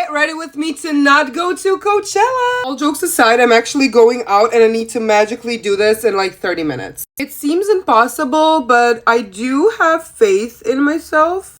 Get ready with me to not go to Coachella. All jokes aside, I'm actually going out and I need to magically do this in like 30 minutes. It seems impossible, but I do have faith in myself.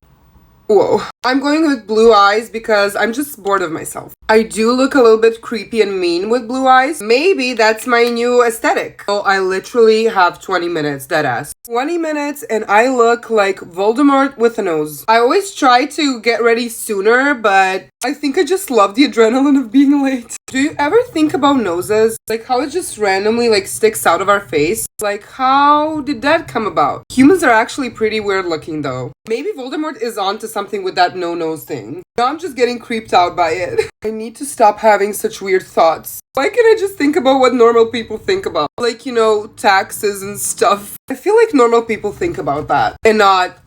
Whoa. I'm going with blue eyes because I'm just bored of myself. I do look a little bit creepy and mean with blue eyes. Maybe that's my new aesthetic. Oh, I literally have 20 minutes, deadass. 20 minutes and I look like Voldemort with a nose. I always try to get ready sooner, but I think I just love the adrenaline of being late. Do you ever think about noses? Like how it just randomly like sticks out of our face? Like how did that come about? Humans are actually pretty weird looking though. Maybe Voldemort is onto something with that no-nose thing. Now I'm just getting creeped out by it. I need to stop having such weird thoughts. Why can't I just think about what normal people think about? Like, you know, taxes and stuff. I feel like normal people think about that and not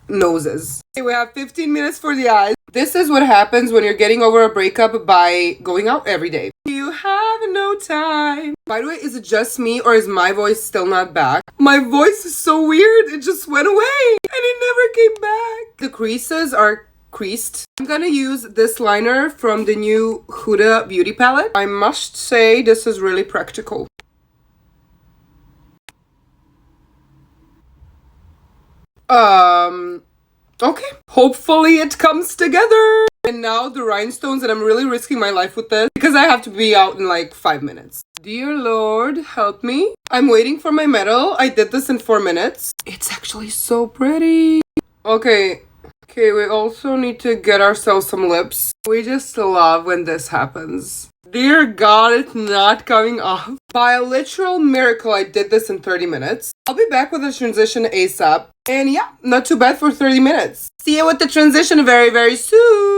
noses. Okay, we have 15 minutes for the eyes. This is what happens when you're getting over a breakup by going out every day. You have no time. By the way, is it just me or is my voice still not back? My voice is so weird. It just went away and it never came back. The creases are creased. I'm gonna use this liner from the new Huda beauty palette. I must say this is really practical. Okay. Hopefully it comes together. And now the rhinestones, and I'm really risking my life with this because I have to be out in like 5 minutes. Dear Lord, help me. I'm waiting for my medal. I did this in 4 minutes. It's actually so pretty. Okay, we also need to get ourselves some lips. We just love when this happens. Dear God, it's not coming off. By a literal miracle, I did this in 30 minutes. I'll be back with the transition ASAP. And yeah, not too bad for 30 minutes. See you with the transition very, very soon.